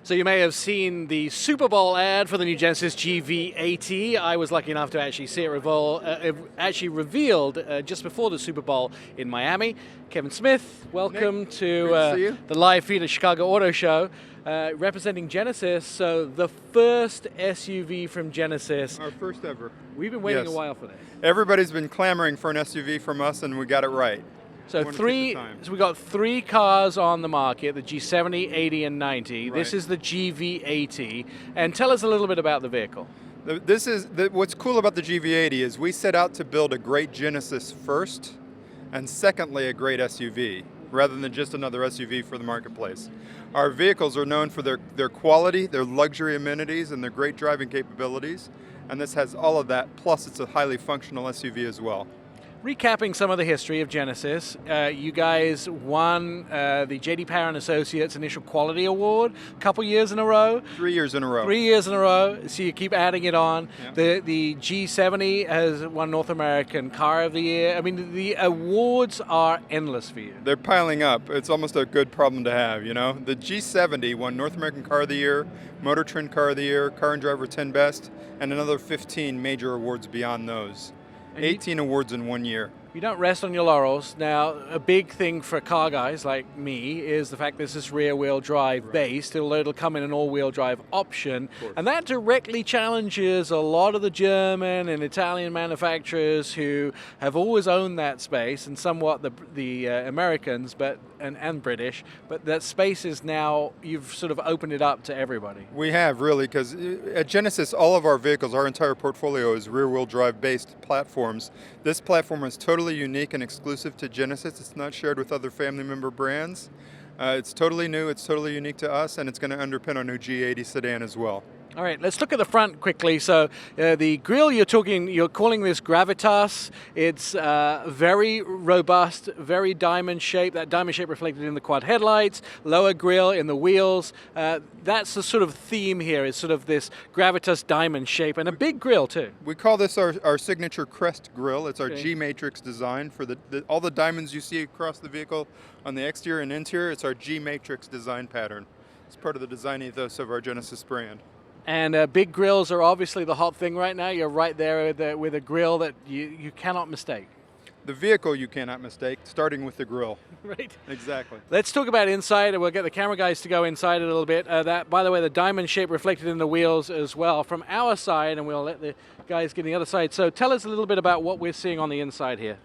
So you may have seen the Super Bowl ad for the new Genesis GV80. I was lucky enough to actually see it revealed just before the Super Bowl in Miami. Kevin Smith, welcome Nick, to the live feed of Chicago Auto Show, representing Genesis. So the first SUV from Genesis. Our first ever. We've been waiting a while for this. Everybody's been clamoring for an SUV from us, and we got it right. So we got three cars on the market, the G70, 80, and 90. Right. This is the GV80. And tell us a little bit about the vehicle. What's cool about the GV80 is we set out to build a great Genesis first, and secondly, a great SUV, rather than just another SUV for the marketplace. Our vehicles are known for their quality, their luxury amenities, and their great driving capabilities. And this has all of that, plus it's a highly functional SUV as well. Recapping some of the history of Genesis, you guys won the J.D. Power and Associates Initial Quality Award a couple years in a row. 3 years in a row. 3 years in a row, so you keep adding it on. Yeah. The G70 has won North American Car of the Year. I mean, the awards are endless for you. They're piling up. It's almost a good problem to have, you know. The G70 won North American Car of the Year, Motor Trend Car of the Year, Car and Driver 10 Best, and another 15 major awards beyond those. 18 awards in 1 year. You don't rest on your laurels. Now, a big thing for car guys like me is the fact this is rear-wheel drive based, although it'll come in an all-wheel drive option. And that directly challenges a lot of the German and Italian manufacturers who have always owned that space, and somewhat the Americans and British, but that space is now, you've sort of opened it up to everybody. We have, really, because at Genesis, all of our vehicles, our entire portfolio is rear-wheel drive based platforms. This platform is totally unique and exclusive to Genesis. It's not shared with other family member brands. It's totally new, it's totally unique to us, and it's going to underpin our new G80 sedan as well. All right, let's look at the front quickly. So the grille, you're calling this Gravitas. It's very robust, very diamond shape. That diamond shape reflected in the quad headlights, lower grille in the wheels. That's the sort of theme here, is sort of this Gravitas diamond shape, and a big grille too. We call this our signature crest grille. It's our G-matrix design for all the diamonds you see across the vehicle on the exterior and interior. It's our G-matrix design pattern. It's part of the design ethos of our Genesis brand. And big grills are obviously the hot thing right now. You're right there with a grill that you cannot mistake. The vehicle you cannot mistake, starting with the grill. Right. Exactly. Let's talk about inside, and we'll get the camera guys to go inside a little bit. That, by the way, the diamond shape reflected in the wheels as well from our side, and we'll let the guys get on the other side. So tell us a little bit about what we're seeing on the inside here.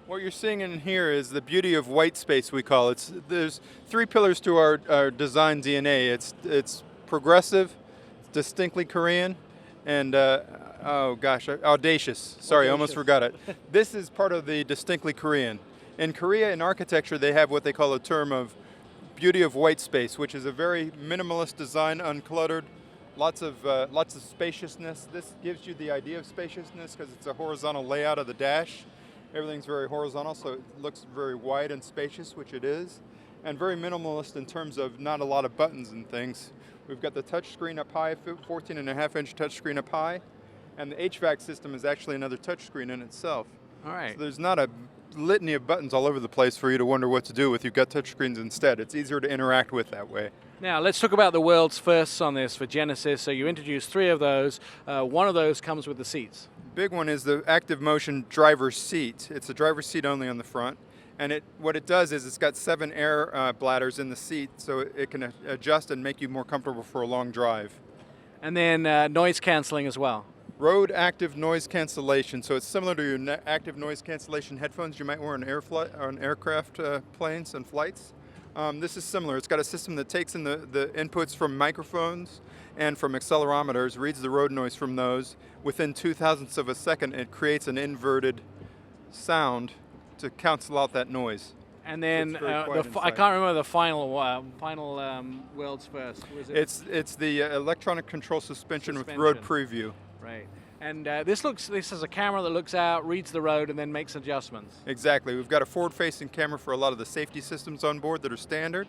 What you're seeing in here is the beauty of white space, we call it. There's three pillars to our design DNA. It's progressive, distinctly Korean, and audacious. Sorry, I almost forgot it. This is part of the distinctly Korean. In Korea, in architecture, they have what they call a term of beauty of white space, which is a very minimalist design, uncluttered, lots of spaciousness. This gives you the idea of spaciousness because it's a horizontal layout of the dash. Everything's very horizontal, so it looks very wide and spacious, which it is, and very minimalist in terms of not a lot of buttons and things. We've got the touch screen up high, 14.5-inch touch screen up high, and the HVAC system is actually another touch screen in itself. All right. So there's not a litany of buttons all over the place for you to wonder what to do with. You've got touch screens instead. It's easier to interact with that way. Now, let's talk about the world's firsts on this for Genesis. So you introduced three of those. One of those comes with the seats. Big one is the active motion driver's seat. It's a driver's seat only on the front. And what it does is it's got 7 air bladders in the seat, so it can adjust and make you more comfortable for a long drive. And then noise canceling as well. Road active noise cancellation. So it's similar to your active noise cancellation headphones you might wear on aircraft planes and flights. This is similar. It's got a system that takes in the inputs from microphones and from accelerometers, reads the road noise from those. Within 0.002 of a second, it creates an inverted sound to cancel out that noise. And then I can't remember the final world's first. Was it? It's the electronic control suspension with road preview. Right. And this is a camera that looks out, reads the road, and then makes adjustments. Exactly. We've got a forward-facing camera for a lot of the safety systems on board that are standard,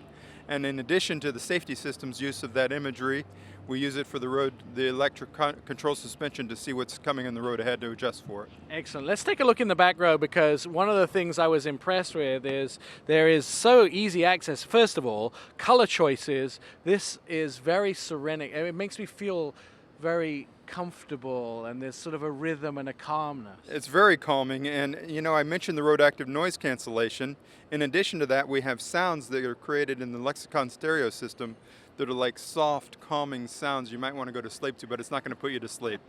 And in addition to the safety system's use of that imagery, we use it for the electric control suspension to see what's coming in the road ahead to adjust for it. Excellent. Let's take a look in the back row, because one of the things I was impressed with is there is so easy access. First of all, color choices. This is very serenic. It makes me feel very comfortable, and there's sort of a rhythm and a calmness. It's very calming, and I mentioned the road active noise cancellation. In addition to that, we have sounds that are created in the Lexicon stereo system that are like soft, calming sounds you might want to go to sleep to, but it's not going to put you to sleep.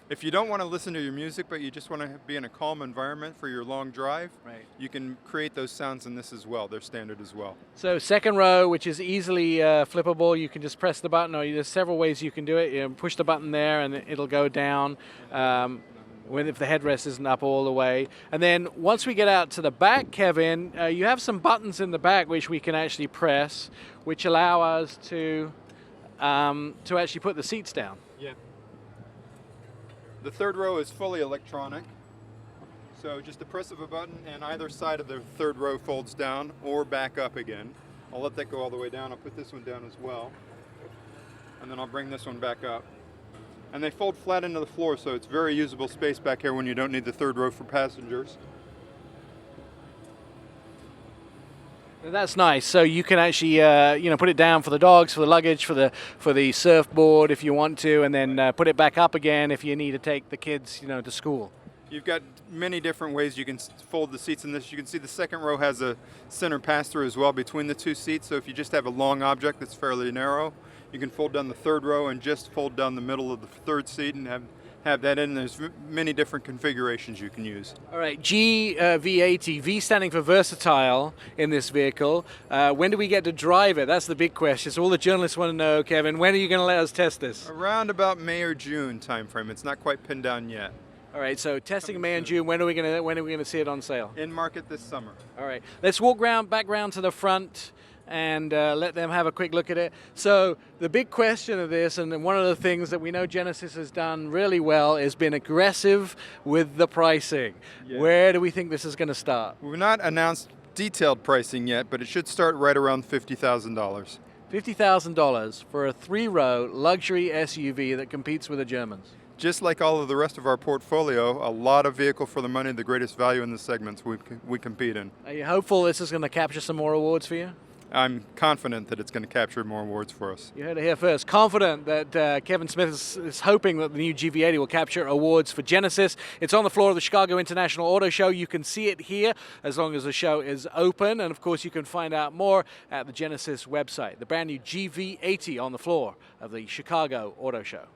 If you don't want to listen to your music, but you just want to be in a calm environment for your long drive, right, you can create those sounds in this as well. They're standard as well. So second row, which is easily flippable, you can just press the button, or there's several ways you can do it. You push the button there and it'll go down. If the headrest isn't up all the way. And then once we get out to the back, Kevin, you have some buttons in the back which we can actually press, which allow us to actually put the seats down. Yeah. The third row is fully electronic. So just the press of a button and either side of the third row folds down or back up again. I'll let that go all the way down. I'll put this one down as well. And then I'll bring this one back up. And they fold flat into the floor, so it's very usable space back here when you don't need the third row for passengers. That's nice. So you can actually, put it down for the dogs, for the luggage, for the surfboard if you want to, and then put it back up again if you need to take the kids, to school. You've got many different ways you can fold the seats in this. You can see the second row has a center pass-through as well between the two seats. So if you just have a long object that's fairly narrow, you can fold down the third row and just fold down the middle of the third seat and have that in. There's many different configurations you can use. All right, GV80, V standing for versatile in this vehicle. When do we get to drive it? That's the big question. So all the journalists want to know, Kevin, when are you going to let us test this? Around about May or June timeframe. It's not quite pinned down yet. All right, so testing in May and June. When are we going to see it on sale? In market this summer. All right, let's walk back round to the front and let them have a quick look at it. So the big question of this, and one of the things that we know Genesis has done really well, is been aggressive with the pricing. Yeah. Where do we think this is going to start? We've not announced detailed pricing yet, but it should start right around $50,000. $50,000 for a 3-row luxury SUV that competes with the Germans. Just like all of the rest of our portfolio, a lot of vehicle for the money, the greatest value in the segments we compete in. Are you hopeful this is going to capture some more awards for you? I'm confident that it's going to capture more awards for us. You heard it here first. Confident that Kevin Smith is hoping that the new GV80 will capture awards for Genesis. It's on the floor of the Chicago International Auto Show. You can see it here as long as the show is open. And of course, you can find out more at the Genesis website. The brand new GV80 on the floor of the Chicago Auto Show.